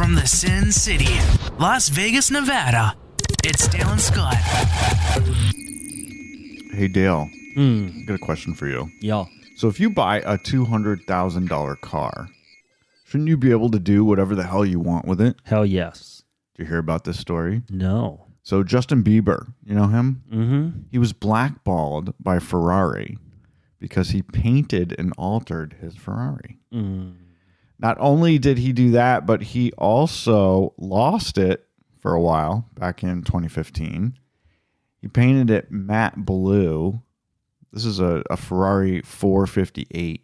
From the Sin City, Las Vegas, Nevada, it's Dale and Scott. Hey, Dale. Got a question for you. Yeah. So if you buy a $200,000 car, shouldn't you be able to do whatever the hell you want with it? Hell yes. Did you hear about this story? No. So Justin Bieber, you know him? Mm-hmm. He was blackballed by Ferrari because he painted and altered his Ferrari. Not only did he do that, but he also lost it for a while back in 2015. He painted it matte blue. This is a Ferrari 458.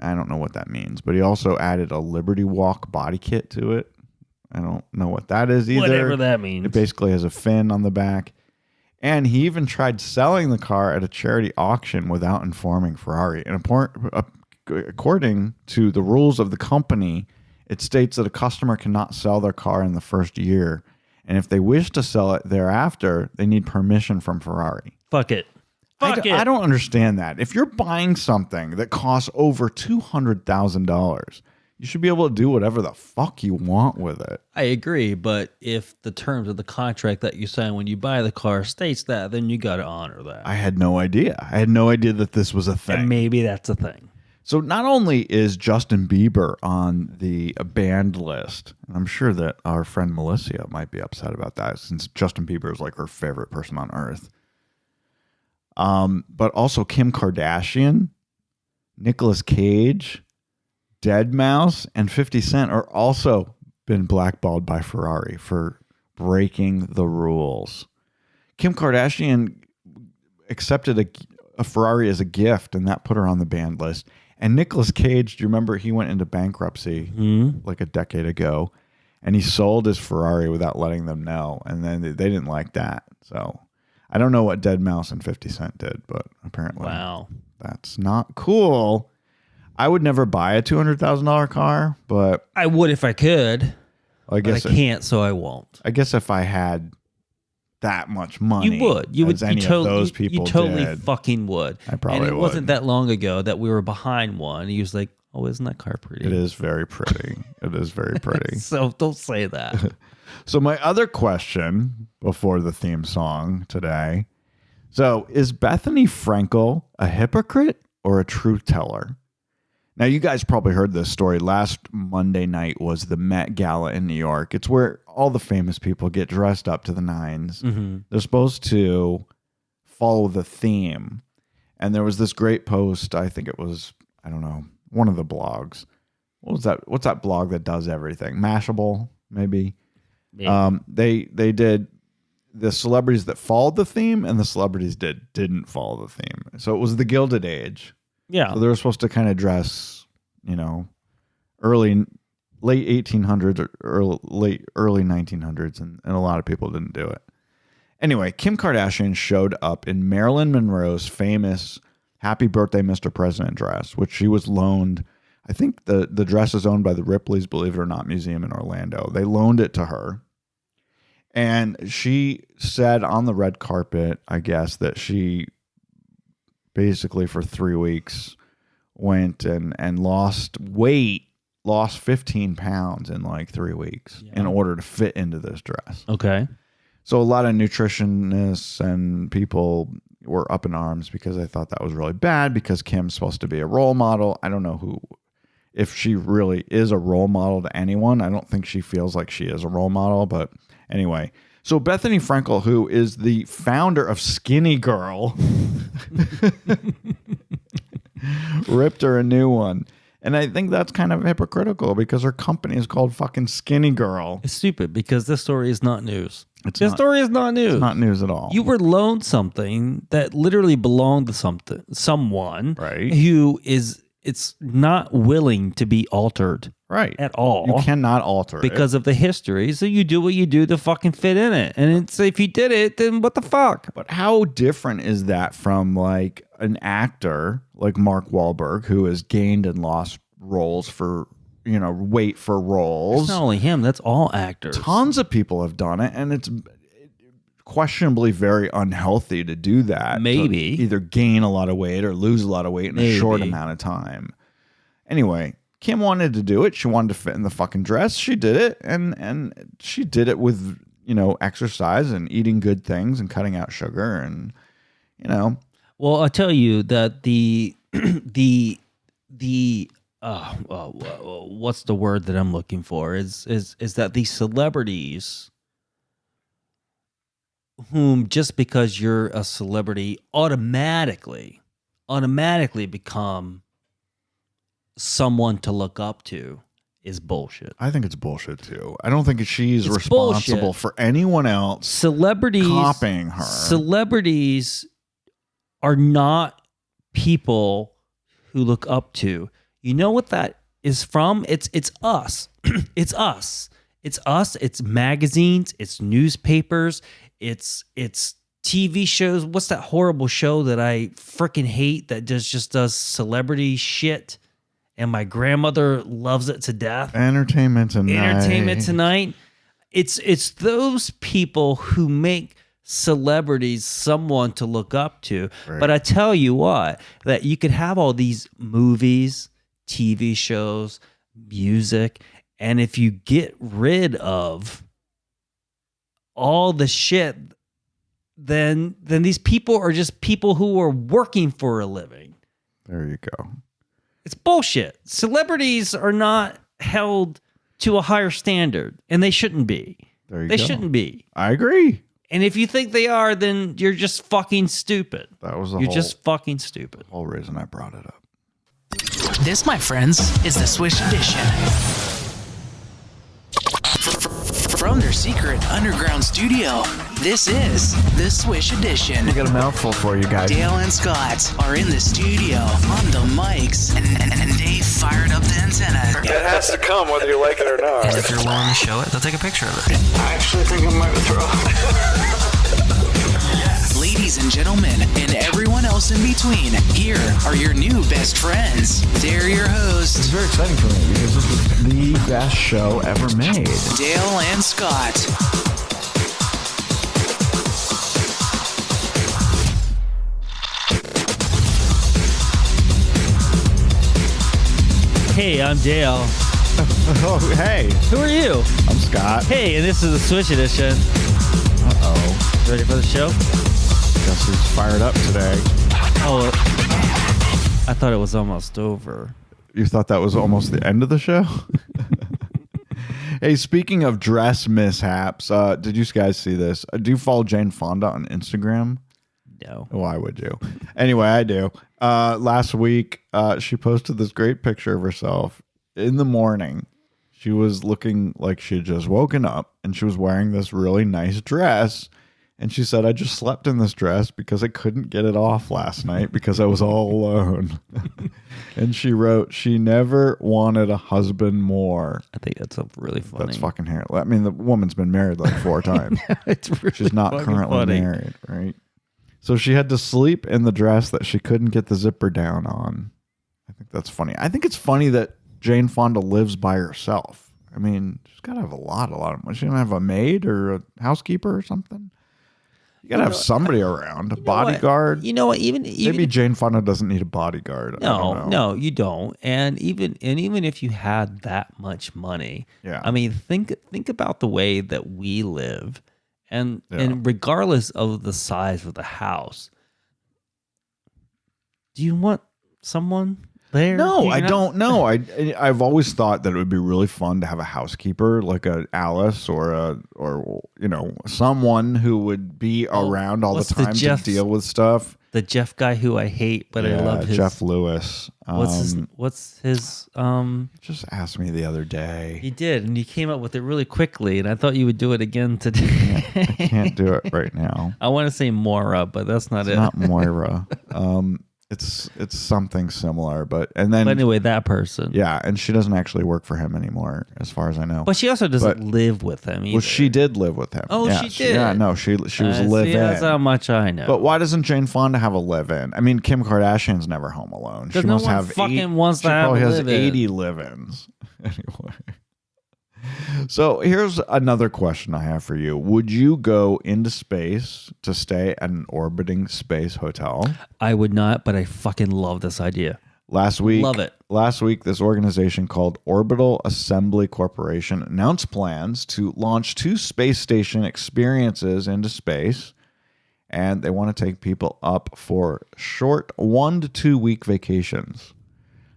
I don't know what that means, but he also added a Liberty Walk body kit to it. I don't know what that is either. Whatever that means. It basically has a fin on the back. And he even tried selling the car at a charity auction without informing Ferrari. And according to the rules of the company, it states that a customer cannot sell their car in the first year. And if they wish to sell it thereafter, they need permission from Ferrari. Fuck it. Fuck it. I don't understand that. If you're buying something that costs over $200,000, you should be able to do whatever the fuck you want with it. I agree, but if the terms of the contract that you sign when you buy the car states that, then you got to honor that. I had no idea. I had no idea that this was a thing. And maybe that's a thing. So not only is Justin Bieber on the banned list, and I'm sure that our friend Melissa might be upset about that since Justin Bieber is like her favorite person on earth. But also Kim Kardashian, Nicolas Cage, Deadmau5, and 50 Cent are also been blackballed by Ferrari for breaking the rules. Kim Kardashian accepted a Ferrari as a gift, and that put her on the banned list. And Nicolas Cage, do you remember he went into bankruptcy like a decade ago, and he sold his Ferrari without letting them know, and then they didn't like that. So I don't know what Deadmau5 and 50 Cent did, but apparently that's not cool. I would never buy a $200,000 car, but I would if I could. I guess but I can't, so I won't. I guess if I had that much money, you would. You would. Any of those people you totally did, fucking would. I probably would. And it would. wasn't that long ago that we were behind one. He was like, "Oh, isn't that car pretty?" It is very pretty. It is very pretty. So don't say that. So my other question before the theme song today. So is Bethany Frankel a hypocrite or a truth teller? Now, you guys probably heard this story. Last Monday night was the Met Gala in New York. It's where all the famous people get dressed up to the nines. They're supposed to follow the theme. And there was this great post. I think it was, I don't know, one of the blogs. What was that? What's that blog that does everything? Mashable, maybe? They did the celebrities that followed the theme and the celebrities didn't follow the theme. So it was the Gilded Age. Yeah. So they were supposed to kind of dress, late 1800s or early 1900s, and a lot of people didn't do it. Anyway, Kim Kardashian showed up in Marilyn Monroe's famous Happy Birthday, Mr. President dress, which she was loaned. I think the dress is owned by the Ripley's Believe It or Not Museum in Orlando. They loaned it to her. And she said on the red carpet, I guess, that she basically for 3 weeks went and lost 15 pounds in like 3 weeks in order to fit into this dress. Okay. So a lot of nutritionists and people were up in arms because I thought that was really bad because Kim's supposed to be a role model. I don't know if she really is a role model to anyone. I don't think she feels like she is a role model, but anyway. So Bethany Frankel, who is the founder of Skinny Girl, ripped her a new one. And I think that's kind of hypocritical because her company is called fucking Skinny Girl. It's stupid because this story is not news. This story is not news. It's not news at all. You were loaned something that literally belonged to someone right, who it's not willing to be altered. Right. At all. You cannot alter because of the history. So you do what you do to fucking fit in it. And if you did it, then what the fuck? But how different is that from like an actor like Mark Wahlberg who has gained and lost roles for, weight for roles? It's not only him. That's all actors. Tons of people have done it. And it's questionably very unhealthy to do that. Maybe. To either gain a lot of weight or lose a lot of weight in a short amount of time. Anyway, Kim wanted to do it. She wanted to fit in the fucking dress. She did it, and she did it with, you know, exercise and eating good things and cutting out sugar and, you know. Well, I'll tell you that what's the word that I'm looking for is that these celebrities, whom just because you're a celebrity automatically become someone to look up to, is bullshit. I think it's bullshit too. I don't think she's It's responsible bullshit. for anyone else Celebrities copying her. Celebrities are not people who look up to. You know what that is from? It's us. It's us. It's us. It's magazines. It's newspapers. It's TV shows. What's that horrible show that I freaking hate that just does celebrity shit? And my grandmother loves it to death. Entertainment Tonight. It's those people who make celebrities someone to look up to. Right. But I tell you what, that you could have all these movies, TV shows, music, and if you get rid of all the shit, then these people are just people who are working for a living. There you go. It's bullshit. Celebrities are not held to a higher standard, and they shouldn't be. There you They go. shouldn't be. I agree. And if you think they are, then you're just fucking stupid. That was the You're just fucking stupid. whole reason I brought it up. This, my friends, is the Swish Edition. From their secret underground studio, this is the Swish Edition. I got a mouthful for you guys. Dale and Scott are in the studio on the mics, and they fired up the antenna. It has to come whether you like it or not. And if you're willing to show it, they'll take a picture of it. I actually think I might throw up. Ladies and gentlemen, and everyone else in between, here are your new best friends. They're your It's hosts, very exciting for me because this is the best show ever made. Dale and Scott. Hey, I'm Dale. Oh, hey. Who are you? I'm Scott. Hey, and this is the Swish Edition. Uh-oh. Ready for the show? Guess who's fired up today? Oh, I thought it was almost over. You thought that was almost the end of the show? Hey, speaking of dress mishaps, did you guys see this? Do you follow Jane Fonda on Instagram? No. Why would you? Anyway, I do. Last week, she posted this great picture of herself in the morning. She was looking like she had just woken up, and she was wearing this really nice dress. And she said, I just slept in this dress because I couldn't get it off last night because I was all alone. And she wrote, she never wanted a husband more. I think that's really funny. That's fucking hair. I mean, the woman's been married like 4 times. It's really She's not fucking currently funny. married, right? So she had to sleep in the dress that she couldn't get the zipper down on. I think that's funny. I think it's funny that Jane Fonda lives by herself. I mean, she's got to have a lot of money. She doesn't have a maid or a housekeeper or something. You got to have somebody around, a bodyguard. You know what? Even Maybe Jane Fonda doesn't need a bodyguard. I don't know. No, you don't. And even if you had that much money, Yeah. I mean, think about the way that we live, and Yeah. and regardless of the size of the house, do you want someone there? No, I hanging out? don't know. I've always thought that it would be really fun to have a housekeeper like a Alice or someone who would be around all the what's the time to Jeff- deal with stuff. The Jeff guy who I hate, but I love his. Jeff Lewis. What's his Just asked me the other day. He did, and he came up with it really quickly, and I thought you would do it again today. I can't do it right now. I want to say Maura, but that's not It's it. not Moira. It's something similar, but But anyway, that person. yeah, and she doesn't actually work for him anymore, as far as I know. But she also doesn't But- live with him either. Well, she did live with him. Oh, Yeah, she did? Yeah, no, she was See, live that's how in. much I know. But why doesn't Jane Fonda have a live-in? I mean, Kim Kardashian's never home alone. She no must one have fucking wants she to have probably a has live-in. 80 live-ins. Anyway. So here's another question I have for you. Would you go into space to stay at an orbiting space hotel? I would not, but I fucking love this idea. Last week, Love it. Last week, this organization called Orbital Assembly Corporation announced plans to launch 2 space station experiences into space, and they want to take people up for short 1 to 2 week vacations.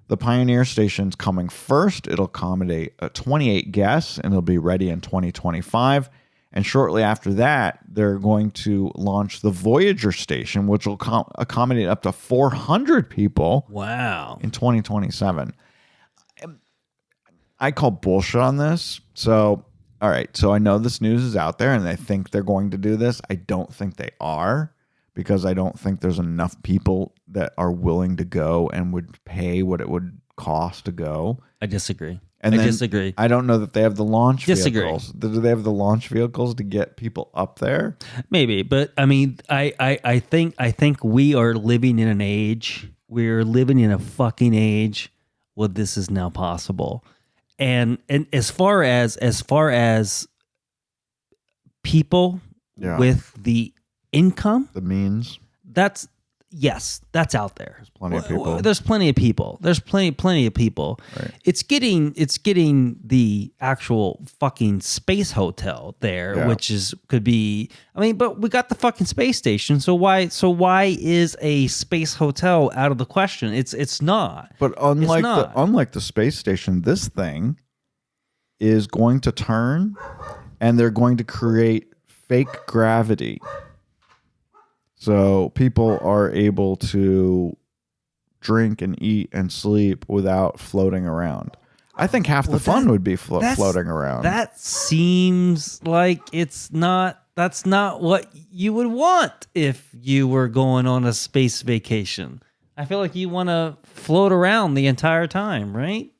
The Pioneer Station's coming first. It'll accommodate 28 guests, and it'll be ready in 2025. And shortly after that, they're going to launch the Voyager Station, which will accommodate up to 400 people. Wow. In 2027. I call bullshit on this. So, all right. So I know this news is out there and I think they're going to do this. I don't think they are, because I don't think there's enough people that are willing to go and would pay what it would cost to go. I disagree. And I disagree. I don't know that they have the launch Disagree. vehicles. Do they have the launch vehicles to get people up there? Maybe, but I mean, I think we are living in an age. We're living in a fucking age where this is now possible. And as far as people with the income, the means, that's out there. There's plenty of people. There's plenty of people. There's plenty of people. Right. It's getting the actual fucking space hotel there, which could be. I mean, but we got the fucking space station. So why is a space hotel out of the question? It's not. But unlike the space station, this thing is going to turn, and they're going to create fake gravity. So people are able to drink and eat and sleep without floating around. I think half the fun would be floating around. That seems like that's not what you would want if you were going on a space vacation. I feel like you want to float around the entire time, right?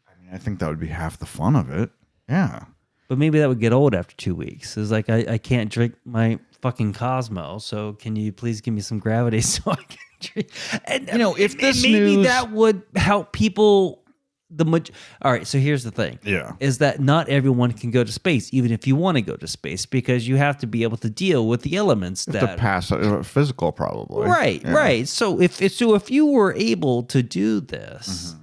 I mean, I think that would be half the fun of it. Yeah. But maybe that would get old after 2 weeks. It's like, I can't drink my fucking Cosmo, so can you please give me some gravity so I can drink? And if this maybe news, that would help people. All right, so here's the thing. Yeah. Is that not everyone can go to space, even if you want to go to space, because you have to be able to deal with the elements to pass physical, probably. Right, yeah. right. So if you were able to do this,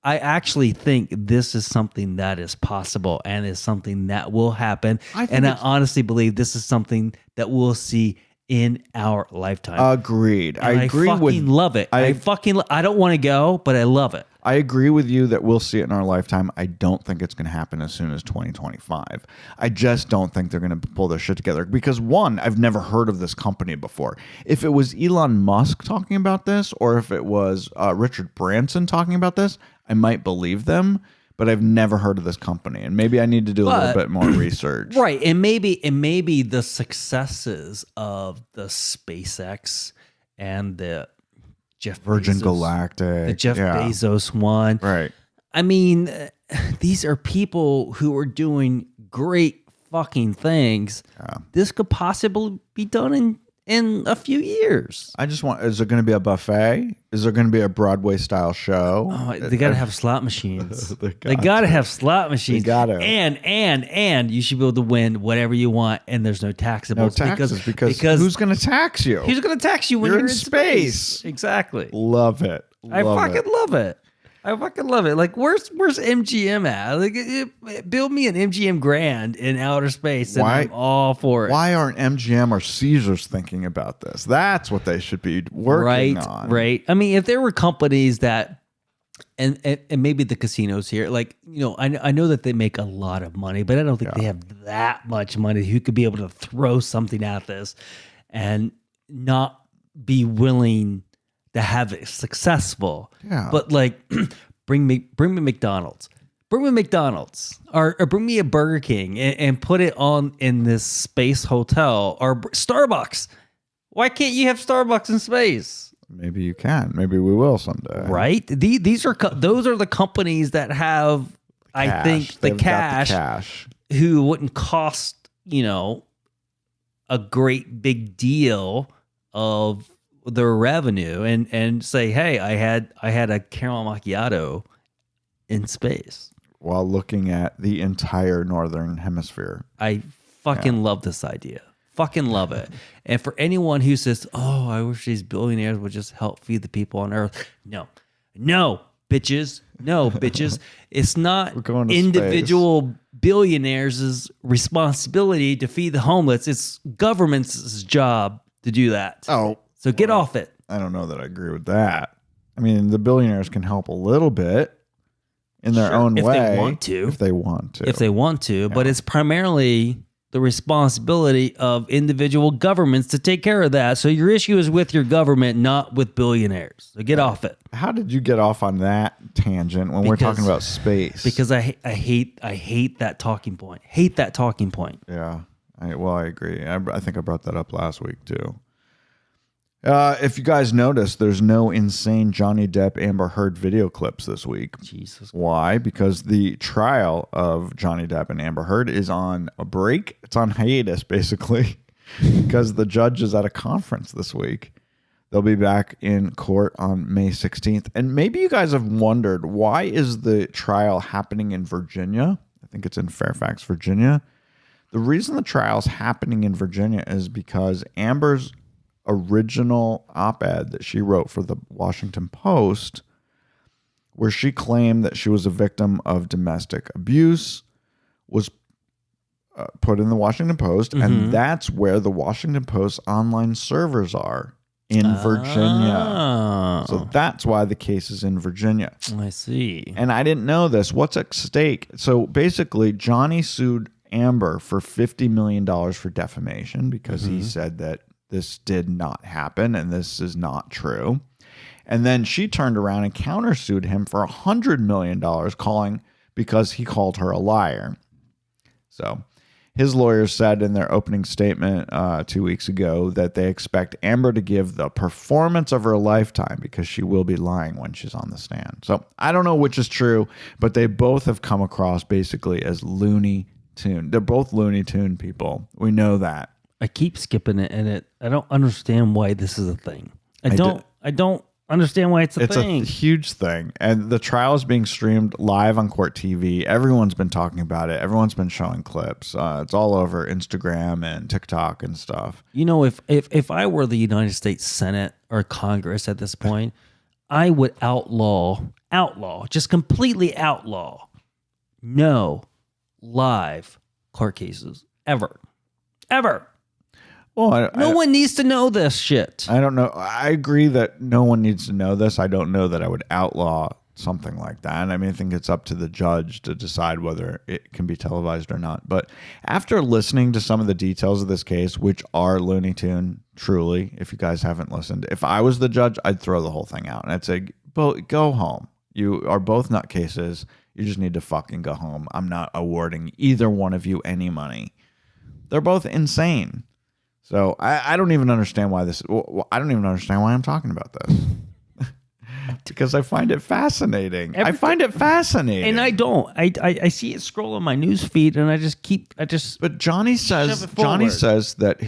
I actually think this is something that is possible and is something that will happen. And I honestly believe this is something that we'll see in our lifetime. Agreed. And I agree fucking love it. I don't want to go, but I love it. I agree with you that we'll see it in our lifetime. I don't think it's going to happen as soon as 2025. I just don't think they're going to pull their shit together because, one, I've never heard of this company before. If it was Elon Musk talking about this, or if it was Richard Branson talking about this, I might believe them, but I've never heard of this company, and maybe I need to do a little bit more research. Right, and maybe the successes of the SpaceX and the Virgin Galactic, the Jeff Bezos one. Right. I mean, these are people who are doing great fucking things. Yeah. This could possibly be done in a few years. I just want, is there going to be a buffet? Is there going to be a Broadway style show? Oh, they got to have slot machines. they got to have slot machines. They got to. And you should be able to win whatever you want, and there's no taxables. No taxes because who's going to tax you? Who's going to tax you when you're in space? Exactly. Love it. I fucking love it. I fucking love it. Like, where's MGM at? Like, build me an MGM Grand in outer space, and I'm all for it. Why aren't MGM or Caesars thinking about this? That's what they should be working on. Right. I mean, if there were companies that, and maybe the casinos here, like, I know that they make a lot of money, but I don't think they have that much money who could be able to throw something at this and not be willing to have it successful. Yeah. But like, bring me McDonald's. Bring me McDonald's or bring me a Burger King and put it on in this space hotel or Starbucks. Why can't you have Starbucks in space? Maybe you can. Maybe we will someday. Right? Those are the companies that have, I think, the cash who wouldn't cost, a great big deal of their revenue and say, hey, I had a caramel macchiato in space while looking at the entire northern hemisphere. I fucking love this idea. Fucking love it. And for anyone who says, oh, I wish these billionaires would just help feed the people on earth. No, bitches. No, bitches. It's not going to individual billionaires' responsibility to feed the homeless. It's government's job to do that. Oh, so get off it. I don't know that I agree with that. I mean, the billionaires can help a little bit in their own if way. they want to. If they want to. If they want to. But it's primarily the responsibility of individual governments to take care of that. So your issue is with your government, not with billionaires. So get off it. How did you get off on that tangent when we're talking about space? Because I hate that talking point. Hate that talking point. Yeah. I agree. I think I brought that up last week too. If you guys noticed, there's no insane Johnny Depp Amber Heard video clips this week. Jesus. Why? Because the trial of Johnny Depp and Amber Heard is on a break. It's on hiatus, basically, because the judge is at a conference this week. They'll be back in court on May 16th. And maybe you guys have wondered, why is the trial happening in Virginia? I think it's in Fairfax, Virginia. The reason the trial is happening in Virginia is because Amber's original op-ed that she wrote for the Washington Post, where she claimed that she was a victim of domestic abuse, was put in the Washington Post, and that's where the Washington Post online servers are, in Virginia. So that's why the case is in Virginia. I see. And I didn't know this. What's at stake? So basically, Johnny sued Amber for $50 million for defamation because he said that this did not happen and this is not true. And then she turned around and countersued him for $100 million because he called her a liar. So his lawyers said in their opening statement 2 weeks ago that they expect Amber to give the performance of her lifetime because she will be lying when she's on the stand. So I don't know which is true, but they both have come across basically as Looney Tune. They're both Looney Tune people. We know that. I keep skipping it, and I don't understand why this is a thing. I don't understand why it's a thing. It's a huge thing, and the trial is being streamed live on Court TV. Everyone's been talking about it. Everyone's been showing clips. It's all over Instagram and TikTok and stuff. You know, if I were the United States Senate or Congress at this point, I would outlaw, just completely outlaw, no live court cases ever. Well, no one needs to know this shit. I don't know. I agree that no one needs to know this. I don't know that I would outlaw something like that. I mean, I think it's up to the judge to decide whether it can be televised or not. But after listening to some of the details of this case, which are Looney Tune, truly, if you guys haven't listened, if I was the judge, I'd throw the whole thing out. And I'd say, go home. You are both nutcases. You just need to fucking go home. I'm not awarding either one of you any money. They're both insane. So I don't even understand why I don't even understand why I'm talking about this. Because I find it fascinating. I find it fascinating. And I don't. I see it scroll on my news feed, and But Johnny says that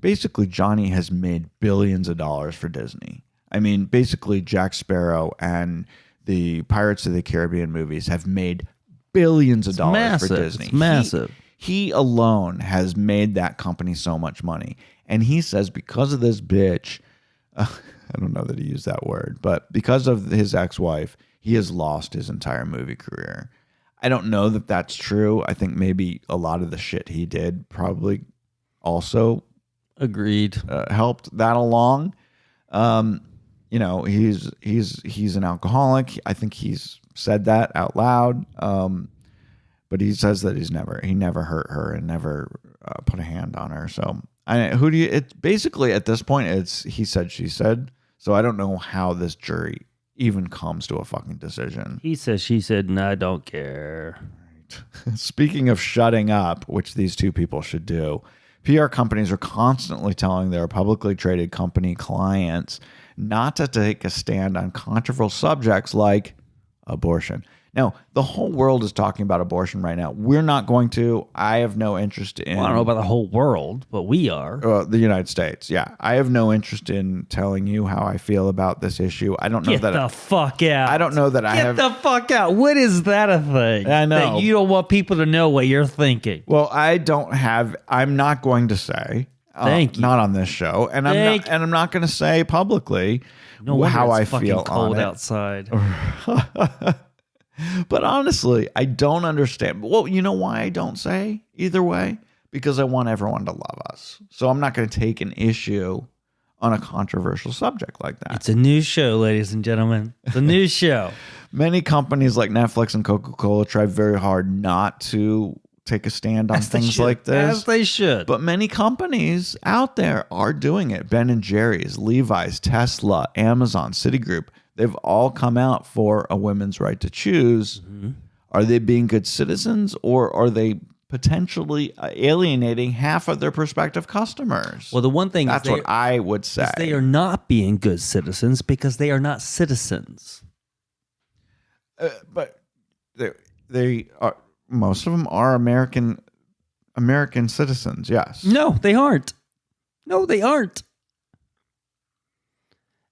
basically Johnny has made billions of dollars for Disney. I mean, basically Jack Sparrow and the Pirates of the Caribbean movies have made billions of dollars for Disney. It's massive. He alone has made that company so much money. And he says because of this bitch, I don't know that he used that word, but because of his ex-wife, he has lost his entire movie career. I don't know that that's true. I think maybe a lot of the shit he did probably also agreed helped that along. He's an alcoholic. I think he's said that out loud. But he says that he never hurt her and never put a hand on her. So it's basically at this point, it's he said, she said. So I don't know how this jury even comes to a fucking decision. He says, she said, and I don't care. Right. Speaking of shutting up, which these two people should do, PR companies are constantly telling their publicly traded company clients not to take a stand on controversial subjects like abortion. Now, the whole world is talking about abortion right now. We're not going to. I have no interest in. Well, I don't know about the whole world, but we are. The United States. Yeah. I have no interest in telling you how I feel about this issue. I don't know Get that. the fuck out. I don't know that I have. Get the fuck out. What is that a thing? I know. That you don't want people to know what you're thinking. Well, I don't have. I'm not going to say. Thank you. Not on this show, and I'm not going to say publicly how I feel cold on it. outside. But honestly, I don't understand. Well, you know why I don't say either way? Because I want everyone to love us. So I'm not going to take an issue on a controversial subject like that. It's a news show, ladies and gentlemen. It's a news show. Many companies like Netflix and Coca-Cola try very hard not to take a stand on things like this. As they should. But many companies out there are doing it. Ben & Jerry's, Levi's, Tesla, Amazon, Citigroup. They've all come out for a women's right to choose. Mm-hmm. Are they being good citizens, or are they potentially alienating half of their prospective customers? Well, the one thing that's what I would say. They are not being good citizens because they are not citizens. But they are. Most of them are American citizens. Yes. No, they aren't. No, they aren't.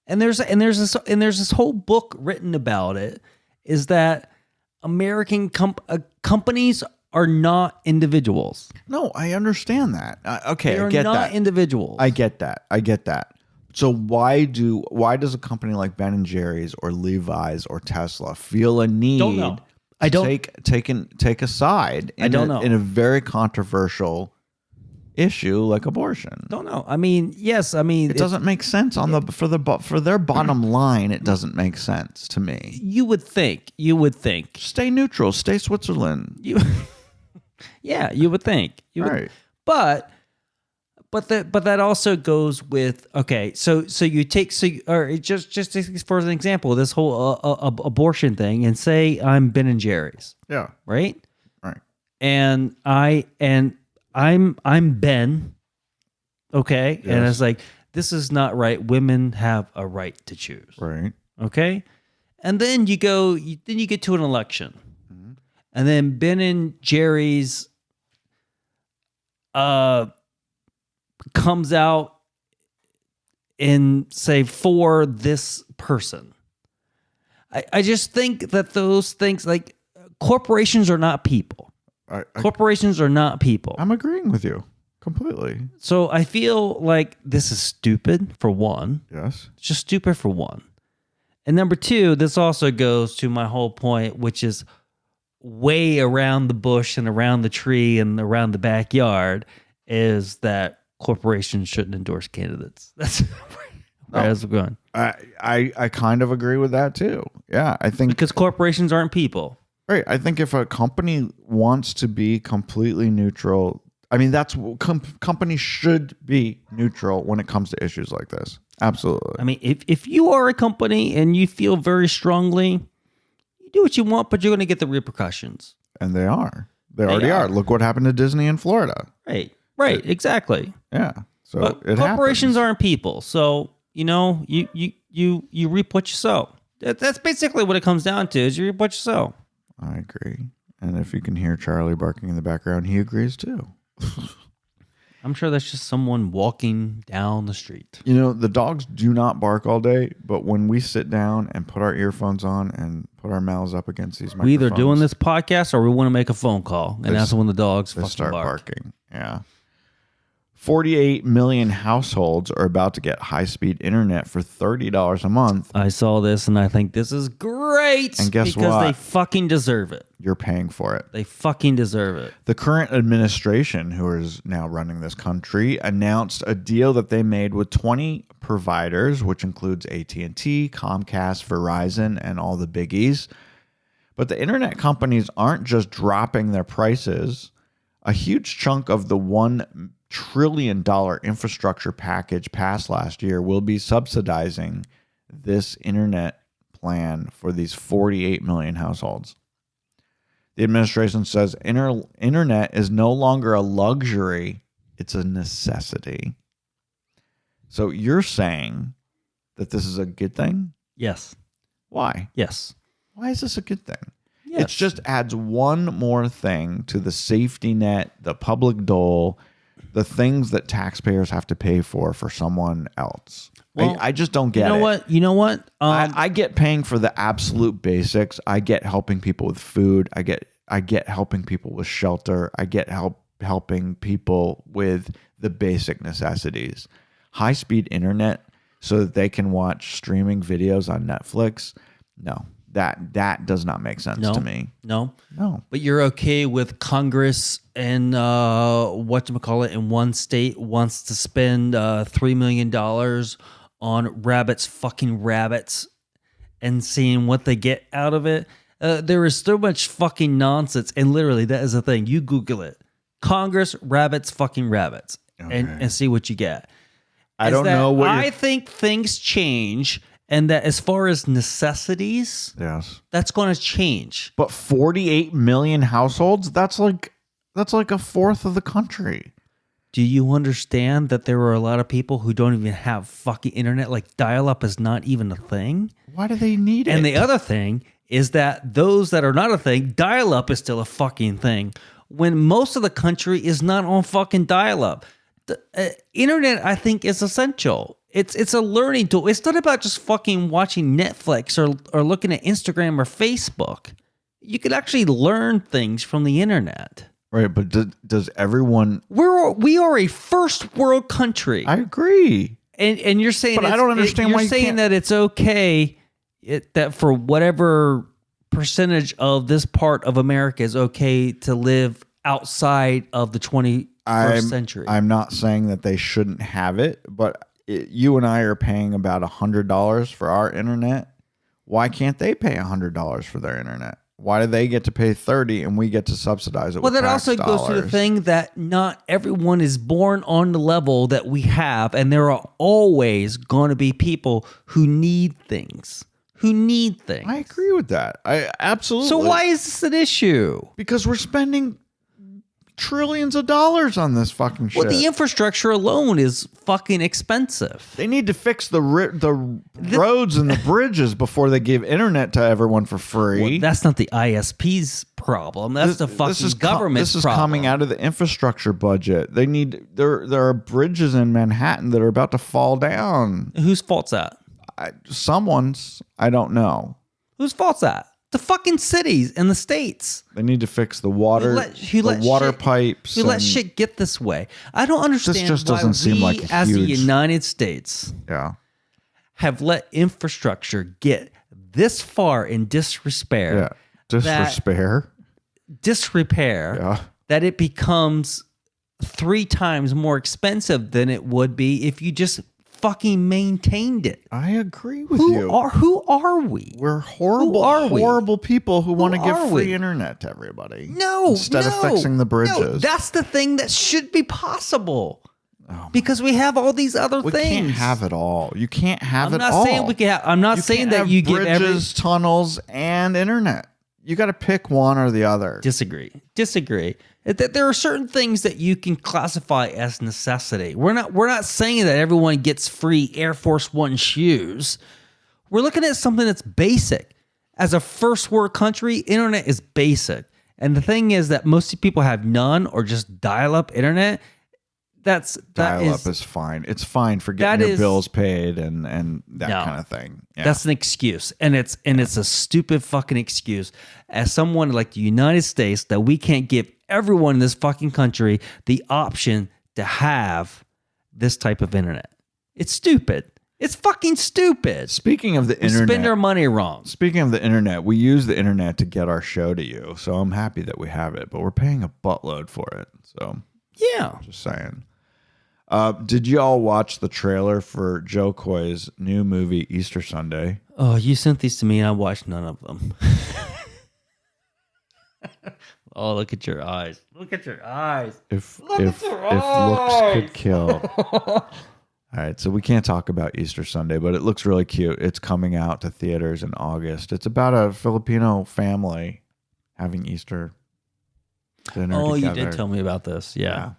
And there's this whole book written about it. Is that American companies are not individuals? No, I understand that. Okay, they I get not that. Individuals. I get that. So why does a company like Ben & Jerry's or Levi's or Tesla feel a need? Don't know. I don't take a side in a very controversial issue like abortion. Don't know. I mean, yes. I mean, it doesn't make sense for their bottom line. It doesn't make sense to me. You would think. Stay neutral. Stay Switzerland. Yeah, you would think. Right. But that also goes with, okay. So you take just for an example, this whole abortion thing, and say I'm Ben & Jerry's. Yeah. Right. Right. And I'm Ben, okay? Yes. And it's like, this is not right. Women have a right to choose. Right. Okay? And then you get to an election. Mm-hmm. And then Ben & Jerry's comes out and say for this person. I just think that those things, like, corporations are not people. Corporations are not people. I'm agreeing with you completely. So I feel like this is stupid, for one. Yes. It's just stupid, for one. And number two, this also goes to my whole point, which is way around the bush and around the tree and around the backyard, is that corporations shouldn't endorse candidates. That's where we're going. I kind of agree with that too. Yeah, I think because corporations aren't people. Right. I think if a company wants to be completely neutral, I mean, that's companies should be neutral when it comes to issues like this. Absolutely. I mean, if you are a company and you feel very strongly, you do what you want, but you're going to get the repercussions. And they are. They already are. Look what happened to Disney in Florida. Right. Exactly. Yeah. So but corporations aren't people. So, you reap what you sow. That's basically what it comes down to, is you reap what you sow. I agree. And if you can hear Charlie barking in the background, he agrees too. I'm sure that's just someone walking down the street. The dogs do not bark all day, but when we sit down and put our earphones on and put our mouths up against these microphones, we either doing this podcast or we want to make a phone call, and that's when the dogs start bark. barking. Yeah. 48 million households are about to get high-speed internet for $30 a month. I saw this, and I think this is great. And guess because what? they fucking deserve it. You're paying for it. They fucking deserve it. The current administration, who is now running this country, announced a deal that they made with 20 providers, which includes AT&T, Comcast, Verizon, and all the biggies. But the internet companies aren't just dropping their prices. A huge chunk of the $1 trillion infrastructure package passed last year will be subsidizing this internet plan for these 48 million households. The administration says internet is no longer a luxury, it's a necessity. So you're saying that this is a good thing? Yes. Why? Yes. Why is this a good thing? It just adds one more thing to the safety net, the public dole, the things that taxpayers have to pay for someone else. Well, I just don't get it. You know what? I get paying for the absolute basics. I get helping people with food. I get helping people with shelter. I get helping people with the basic necessities. High-speed internet so that they can watch streaming videos on Netflix. No, that does not make sense to me. No. No. But you're okay with Congress and whatchamacallit in one state wants to spend $3 million on fucking rabbits, and seeing what they get out of it. There is so much fucking nonsense, and literally that is the thing. You Google it. Congress, fucking rabbits, and see what you get. I don't know what I think things change, and that as far as necessities, yes, that's going to change. But 48 million households, that's like a fourth of the country. Do you understand that there are a lot of people who don't even have fucking internet? Like dial-up is not even a thing. Why do they need it? And the other thing is that those that are not a thing, dial-up is still a fucking thing. When most of the country is not on fucking dial-up. The internet, I think, is essential. It's a learning tool. It's not about just fucking watching Netflix or looking at Instagram or Facebook. You could actually learn things from the internet. Right, but does everyone? We are a first world country. I agree. And you're saying, but I don't understand why you're saying that it's okay that for whatever percentage of this part of America is okay to live outside of the 21st century. I'm not saying that they shouldn't have it, but you and I are paying about $100 for our internet. Why can't they pay $100 for their internet? Why do they get to pay $30 and we get to subsidize it? Well, with that tax also goes to the thing that not everyone is born on the level that we have, and there are always going to be people who need things. I agree with that. I absolutely. So why is this an issue? Because we're spending trillions of dollars on this fucking shit. Well, the infrastructure alone is fucking expensive. They need to fix the roads and the bridges before they give internet to everyone for free. Well, that's not the ISP's problem. That's the fucking government's problem. This is coming out of the infrastructure budget. They need there are bridges in Manhattan that are about to fall down. Whose fault's that? Someone's. I don't know. Whose fault's that? The fucking cities and the states. They need to fix the water, water pipes. We let shit get this way. I don't understand this just doesn't seem like a as huge, the United States have let infrastructure get this far in disrepair. Yeah. Disrepair. That it becomes 3 times more expensive than it would be if you just fucking maintained it. I agree with you. Who are we? We're horrible people who want to give free internet to everybody. Instead of fixing the bridges. No, that's the thing that should be possible. Because we have all these other things. We can't have it all. You can't have it all. I'm not saying that you get bridges, tunnels, and internet. You got to pick one or the other. Disagree. There are certain things that you can classify as necessity. We're not saying that everyone gets free Air Force One shoes. We're looking at something that's basic. As a first world country, internet is basic. And the thing is that most people have none or just dial-up internet. Dial-up is fine. It's fine for getting your bills paid and that kind of thing. Yeah. That's an excuse. And it's a stupid fucking excuse. As someone like the United States, that we can't give everyone in this fucking country the option to have this type of internet. It's stupid. It's fucking stupid. Speaking of the internet, spend our money wrong. Speaking of the internet, we use the internet to get our show to you. So I'm happy that we have it, but we're paying a buttload for it. So yeah, just saying. Did you all watch the trailer for Joe Coy's new movie, Easter Sunday? Oh, you sent these to me and I watched none of them. Oh, look at your eyes. Look at your eyes. If looks could kill. All right, so we can't talk about Easter Sunday, but it looks really cute. It's coming out to theaters in August. It's about a Filipino family having Easter dinner together. You did tell me about this. Yeah.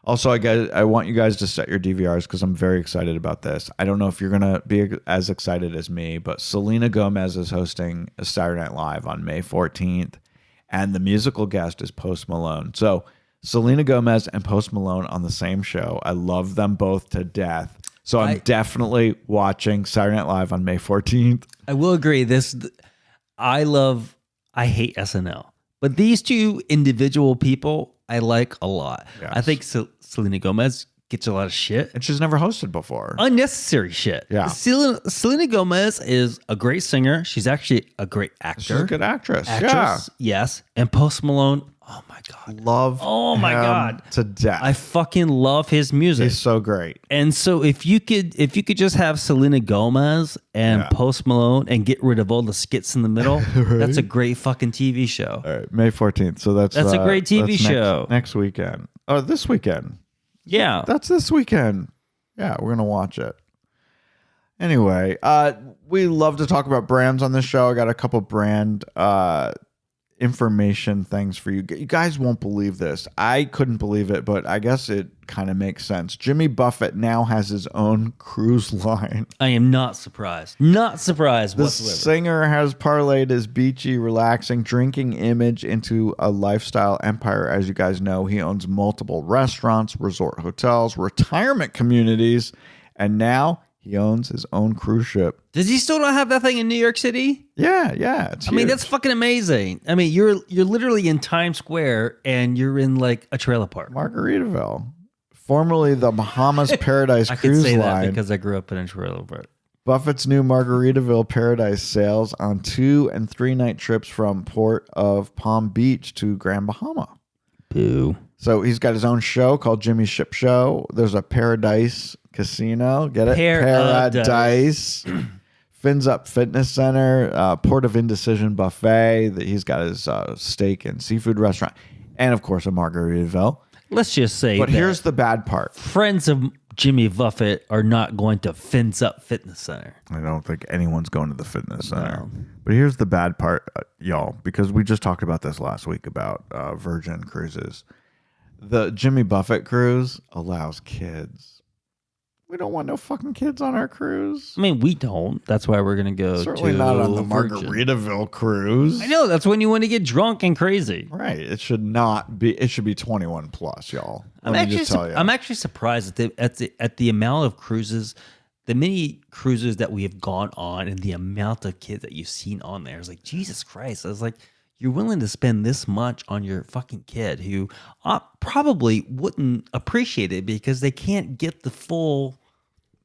Also, I want you guys to set your DVRs because I'm very excited about this. I don't know if you're going to be as excited as me, but Selena Gomez is hosting a Saturday Night Live on May 14th, and the musical guest is Post Malone. So Selena Gomez and Post Malone on the same show. I love them both to death. So I'm definitely watching Saturday Night Live on May 14th. I will agree. I hate SNL, but these two individual people I like a lot. Yes. I think Selena Gomez gets a lot of shit. And she's never hosted before. Unnecessary shit. Yeah. Selena Gomez is a great singer. She's actually a great actor. She's a good actress. Yes. And Post Malone, oh my God. Love him to death. I fucking love his music. He's so great. And so if you could just have Selena Gomez and Post Malone and get rid of all the skits in the middle, that's a great fucking TV show. All right, May 14th. So that's a great TV show. Next weekend. Oh, this weekend. Yeah. That's this weekend. Yeah, we're going to watch it. Anyway, we love to talk about brands on this show. I got a couple brand information things for you. You guys won't believe this. I couldn't believe it, but I guess it kind of makes sense. Jimmy Buffett now has his own cruise line. I am not surprised. Not surprised The whatsoever. singer has parlayed his beachy, relaxing, drinking image into a lifestyle empire. As you guys know, he owns multiple restaurants, resort hotels, retirement communities, and now he owns his own cruise ship. Does he still not have that thing in New York City? Yeah. I mean, that's fucking amazing. I mean, you're literally in Times Square and you're in like a trailer park. Margaritaville, formerly the Bahamas Paradise I could Cruise say Line. that because I grew up in a trailer park. Buffett's new Margaritaville Paradise sails on 2 and 3 night trips from Port of Palm Beach to Grand Bahama. Boo. So he's got his own show called Jimmy's Ship Show. There's a Paradise Casino. Get it? Paradise. Fins Up Fitness Center. Port of Indecision Buffet. He's got his steak and seafood restaurant. And, of course, a Margaritaville. Let's just say But here's the bad part. friends of Jimmy Buffett are not going to Fins Up Fitness Center. I don't think anyone's going to the fitness center. No. But here's the bad part, y'all, because we just talked about this last week about Virgin Cruises. The Jimmy Buffett cruise allows kids. We don't want no fucking kids on our cruise. I mean, we don't. That's why we're going to go Certainly not on the Margaritaville cruise. I know. That's when you want to get drunk and crazy. Right. It should not be. It should be 21 plus, y'all. I'm actually surprised at the amount of cruises, the many cruises that we have gone on, and the amount of kids that you've seen on there. It's like, Jesus Christ. I was like, you're willing to spend this much on your fucking kid who probably wouldn't appreciate it because they can't get the full.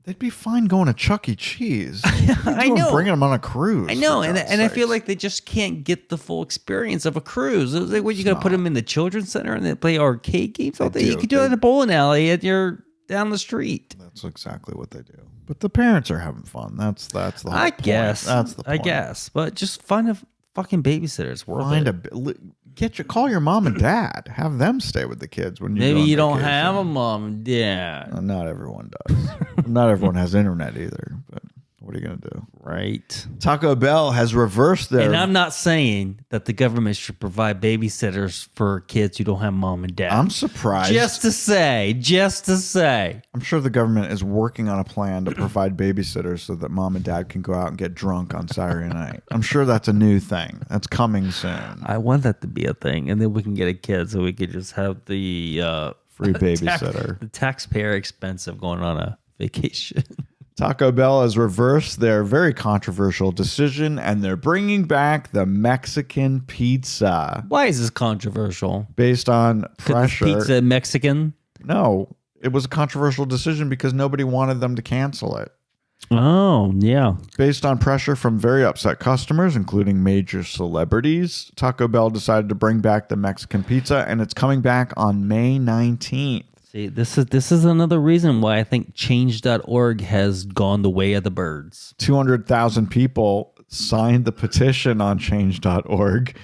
They'd be fine going to Chuck E. Cheese. I know. Bringing them on a cruise. I know. And I feel like they just can't get the full experience of a cruise. It's like, what, you going to put them in the children's center and they play arcade games all day? You could do it in a bowling alley at your down the street. That's exactly what they do. But the parents are having fun. That's the whole I point. guess. That's the point. I guess. But just find a fucking babysitter. It's worth it. Call your mom and dad. Have them stay with the kids when you Maybe go on you don't vacation. have a mom and dad. Not everyone does. Not everyone has internet either. But what are you gonna do? Right. Taco Bell has reversed their. And I'm not saying that the government should provide babysitters for kids who don't have mom and dad. I'm surprised. Just to say. I'm sure the government is working on a plan to provide babysitters so that mom and dad can go out and get drunk on Saturday night. I'm sure that's a new thing. That's coming soon. I want that to be a thing, and then we can get a kid so we could just have the free babysitter. The taxpayer expense of going on a vacation. Taco Bell has reversed their very controversial decision, and they're bringing back the Mexican pizza. Why is this controversial? Based on pressure. Is pizza Mexican? No, it was a controversial decision because nobody wanted them to cancel it. Oh, yeah. Based on pressure from very upset customers, including major celebrities, Taco Bell decided to bring back the Mexican pizza, and it's coming back on May 19th. See, this is another reason why I think change.org has gone the way of the birds. 200,000 people signed the petition on change.org,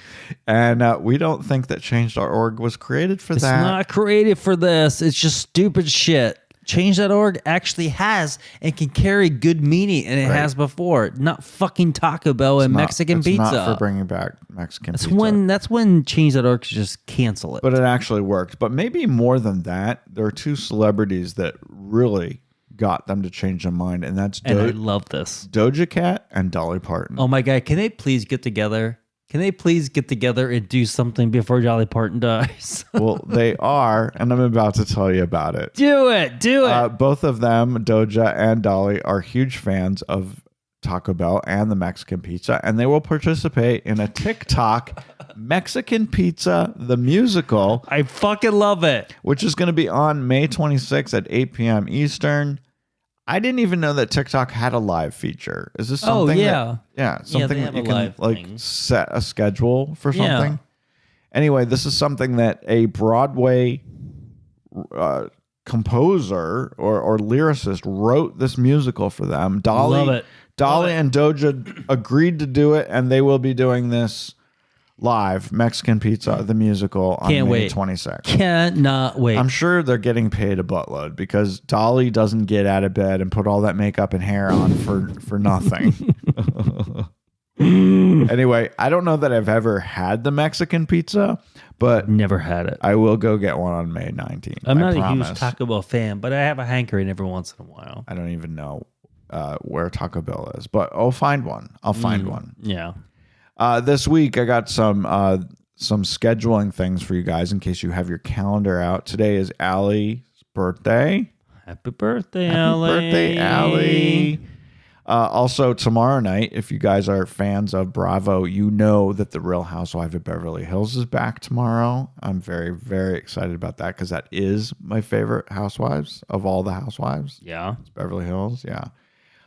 and we don't think that change.org was created for that. It's not created for this. It's just stupid shit. Change.org actually has and can carry good meaning, and it has before. Not fucking Taco Bell and Mexican pizza. It's not for bringing back Mexican pizza. That's when Change.org should just cancel it. But it actually worked. But maybe more than that, there are two celebrities that really got them to change their mind, and that's I love this. Doja Cat and Dolly Parton. Oh my God, can they please get together? Can they please get together and do something before Dolly Parton dies? Well, they are, and I'm about to tell you about it. Do it. Both of them, Doja and Dolly, are huge fans of Taco Bell and the Mexican pizza, and they will participate in a TikTok Mexican Pizza, the musical. I fucking love it. Which is going to be on May 26th at 8 p.m. Eastern. I didn't even know that TikTok had a live feature. Is this something? Something that you can like set a schedule for something. Anyway, this is something that a Broadway composer or lyricist wrote this musical for them. Dolly and Doja agreed to do it, and they will be doing this live, Mexican Pizza, the musical, on May 26th. Cannot wait. I'm sure they're getting paid a buttload because Dolly doesn't get out of bed and put all that makeup and hair on for nothing. Anyway, I don't know that I've ever had the Mexican pizza, but never had it. I will go get one on May 19th. I'm not a huge Taco Bell fan, but I have a hankering every once in a while. I don't even know where Taco Bell is, but I'll find one. I'll find one. Yeah. This week, I got some scheduling things for you guys in case you have your calendar out. Today is Allie's birthday. Happy birthday, Allie. Happy birthday, Allie. Also, tomorrow night, if you guys are fans of Bravo, you know that The Real Housewife of Beverly Hills is back tomorrow. I'm very, very excited about that because that is my favorite Housewives of all the Housewives. Yeah. It's Beverly Hills, yeah.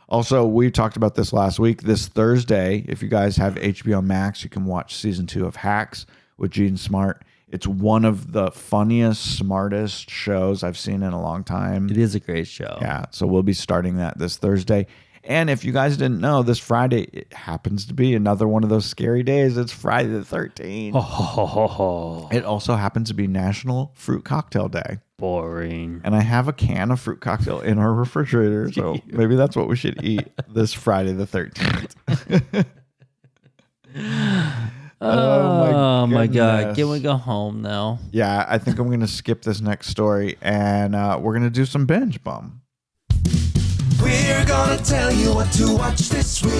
Also, we talked about this last week. This Thursday, if you guys have HBO Max, you can watch season 2 of Hacks with Gene Smart. It's one of the funniest, smartest shows I've seen in a long time. It is a great show. Yeah, so we'll be starting that this Thursday. And if you guys didn't know, this Friday, it happens to be another one of those scary days. It's Friday the 13th. It also happens to be National Fruit Cocktail Day. Boring. And I have a can of fruit cocktail in our refrigerator, so maybe that's what we should eat this Friday the 13th. Oh my God. Can we go home now? Yeah, I think I'm going to skip this next story, and we're going to do some binge bum. We're gonna tell you what to watch this week.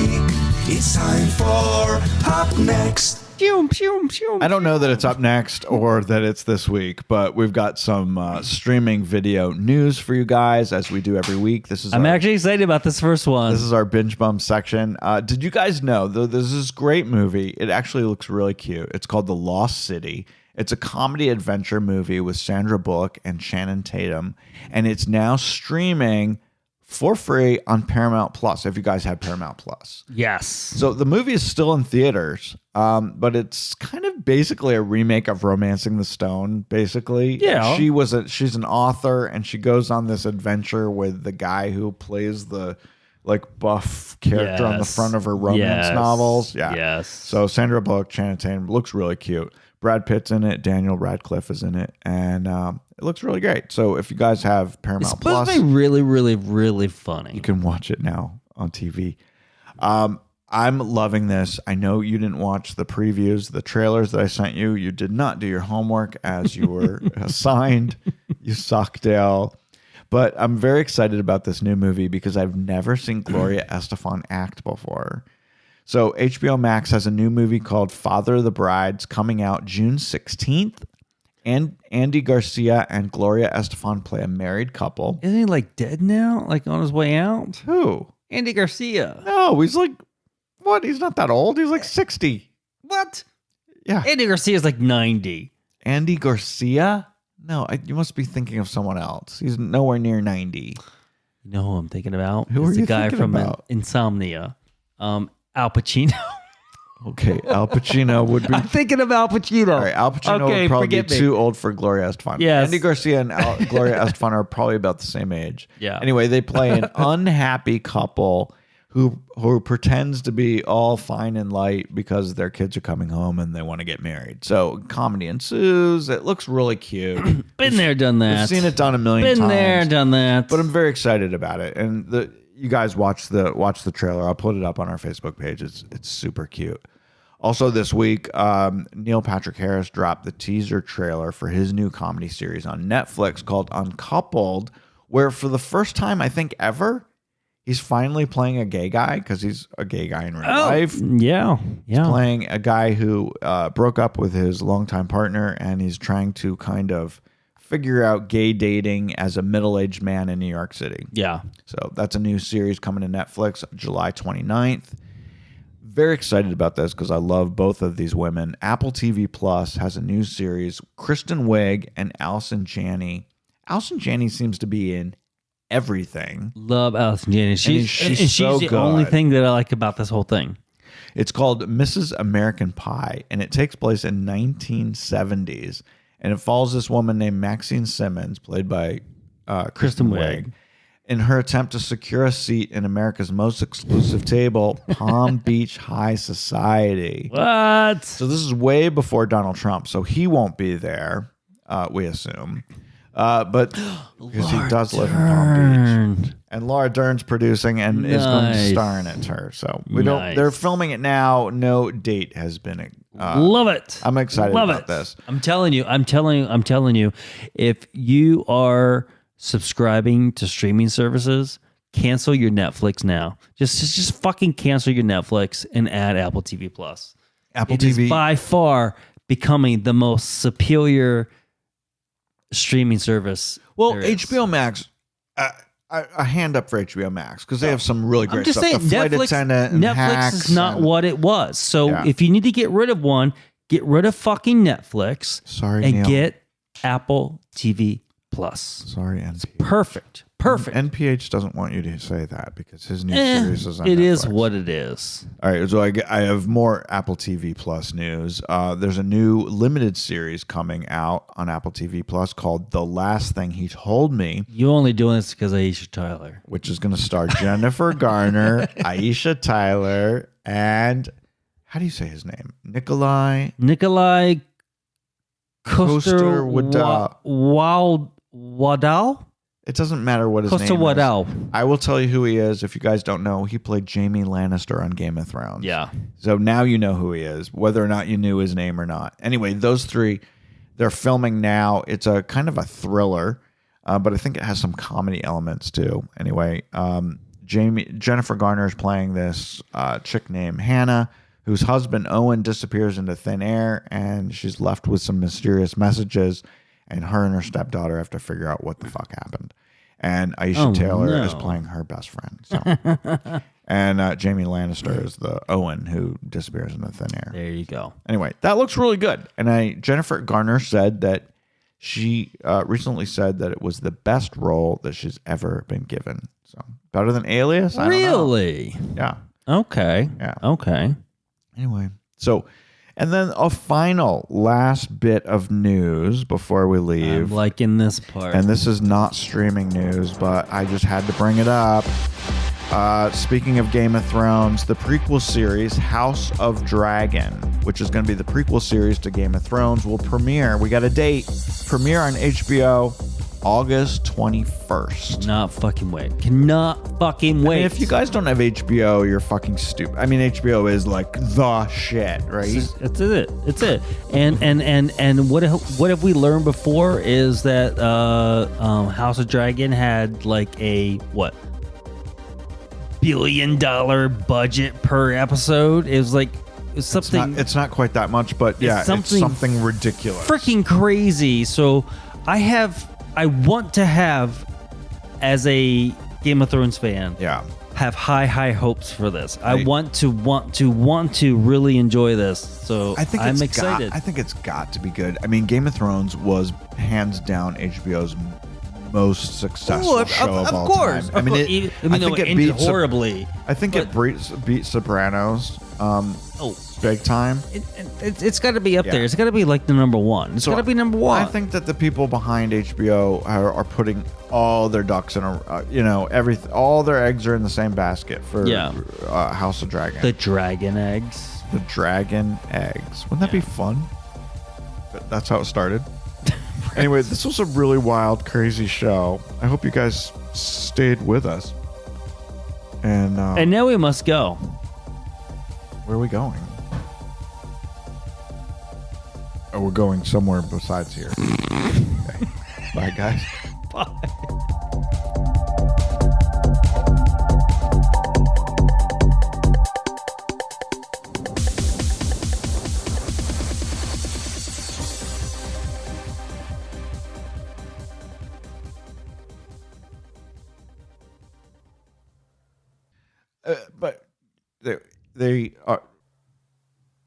It's time for Up Next. I don't know that it's up next or that it's this week, but we've got some streaming video news for you guys as we do every week. I'm actually excited about this first one. This is our binge bum section. Did you guys know there's this great movie? It actually looks really cute. It's called The Lost City. It's a comedy adventure movie with Sandra Bullock and Channing Tatum, and it's now streaming for free on Paramount Plus, if you guys have Paramount Plus. Yes. So the movie is still in theaters, but it's kind of basically a remake of Romancing the Stone, basically. Yeah. She's an author, and she goes on this adventure with the guy who plays the buff character on the front of her romance novels. Yeah. Yes. So Sandra Bullock, Channing Tatum, looks really cute. Brad Pitt's in it. Daniel Radcliffe is in it. And it looks really great. So if you guys have Paramount Plus, it's supposed to be really, really, really funny. You can watch it now on TV. I'm loving this. I know you didn't watch the previews, the trailers that I sent you. You did not do your homework as you were assigned. You suck, Dale. But I'm very excited about this new movie because I've never seen Gloria Estefan act before. So HBO Max has a new movie called Father of the Brides coming out June 16th. And Andy Garcia and Gloria Estefan play a married couple. Isn't he dead now? On his way out? Who? Andy Garcia. No, he's what? He's not that old. He's 60. What? Yeah. Andy Garcia's 90. Andy Garcia? No, you must be thinking of someone else. He's nowhere near 90. You know who I'm thinking about? Who are you the guy thinking from about? Insomnia. Al Pacino. Okay, Al Pacino would be... I'm thinking of Al Pacino. All right, Al Pacino would probably be too old for Gloria Estefan. Yes. Andy Garcia and Gloria Estefan are probably about the same age. Yeah. Anyway, they play an unhappy couple who pretends to be all fine and light because their kids are coming home and they want to get married. So comedy ensues. It looks really cute. Been there, done that. I've seen it done a million times. Been there, done that. But I'm very excited about it. And you guys watch the trailer. I'll put it up on our Facebook page. It's super cute. Also this week, Neil Patrick Harris dropped the teaser trailer for his new comedy series on Netflix called Uncoupled, where for the first time, I think ever, he's finally playing a gay guy because he's a gay guy in real life. Yeah. He's playing a guy who broke up with his longtime partner, and he's trying to kind of figure out gay dating as a middle-aged man in New York City. Yeah. So that's a new series coming to Netflix July 29th. Very excited about this because I love both of these women. Apple TV Plus has a new series, Kristen Wiig and Allison Janney. Allison Janney seems to be in everything. Love Allison Janney. She's so the good. only thing that I like about this whole thing. It's called Mrs. American Pie, and it takes place in 1970s. And it follows this woman named Maxine Simmons, played by Kristen Wiig, in her attempt to secure a seat in America's most exclusive table, Palm Beach High Society. What? So this is way before Donald Trump, so he won't be there, we assume. But because he does live in Palm Beach. And Laura Dern's producing and is going to star in it, her. So they're filming it now. No date has been. Love it. I'm excited about this. I'm telling you, if you are subscribing to streaming services, cancel your Netflix now. Just fucking cancel your Netflix and add Apple TV Plus. Apple It TV is by far becoming the most superior streaming service. Well, there is. HBO Max, a hand up for HBO Max because they have some really great I'm just stuff. saying, The Flight Attendant and Netflix Hacks is not and- what it was. So Yeah. if you need to get rid of one, get rid of fucking Netflix. Sorry, and Neil. get Apple TV Plus. Sorry, NPH. Perfect. NPH doesn't want you to say that because his new series is on It is Netflix. what it is. All right, so I have more Apple TV Plus news. There's a new limited series coming out on Apple TV Plus called The Last Thing He Told Me, You only doing this because of Aisha Tyler. which is going to star Jennifer Garner, Aisha Tyler, and how do you say his name? Nikolai Coaster Wadal. Wadal? It doesn't matter what his Coaster name Wadal. is. I will tell you who he is. If you guys don't know, he played Jaime Lannister on Game of Thrones. Yeah. So now you know who he is, whether or not you knew his name or not. Anyway, those three, they're filming now. It's a kind of a thriller, but I think it has some comedy elements too. Anyway, Jennifer Garner is playing this chick named Hannah, whose husband Owen disappears into thin air, and she's left with some mysterious messages, and her stepdaughter have to figure out what the fuck happened. And Aisha Taylor is playing her best friend. So. And Jaime Lannister is the Owen who disappears into thin air. There you go. Anyway, that looks really good. And Jennifer Garner said that she recently said that it was the best role that she's ever been given. So better than Alias? I don't know. Really? Yeah. Okay. Yeah. Okay. Anyway, so, and then a final last bit of news before we leave. I'm liking this part. And this is not streaming news, but I just had to bring it up. Speaking of Game of Thrones, the prequel series House of Dragon, which is going to be the prequel series to Game of Thrones, will premiere. We got a date. Premiere on HBO August 21st. Not fucking wait. Cannot fucking wait. I mean, if you guys don't have HBO, you're fucking stupid. I mean, HBO is like the shit, right? It's it. It's it. And what have we learned before is that House of Dragon had like a what $1 billion budget per episode. It was like something. It's not quite that much, but yeah, it's something ridiculous. Freaking crazy. So I want to have, as a Game of Thrones fan, have high hopes for this. I want to really enjoy this. So I'm excited. I think it's got to be good. I mean, Game of Thrones was hands down HBO's most successful show of all time. I mean, I think it beat horribly. I think it beat Sopranos. Oh, big time. it's got to be up Yeah. there. It's got to be like the number one. It's So got to be number one. I think that the people behind HBO are putting all their ducks in all their eggs are in the same basket for House of Dragon. the dragon eggs. The dragon eggs. Wouldn't that be fun? But that's how it started. Anyway, this was a really wild, crazy show. I hope you guys stayed with us. And now we must go. where are we going? Oh, we're going somewhere besides here. Okay. Bye, guys. Bye. But they are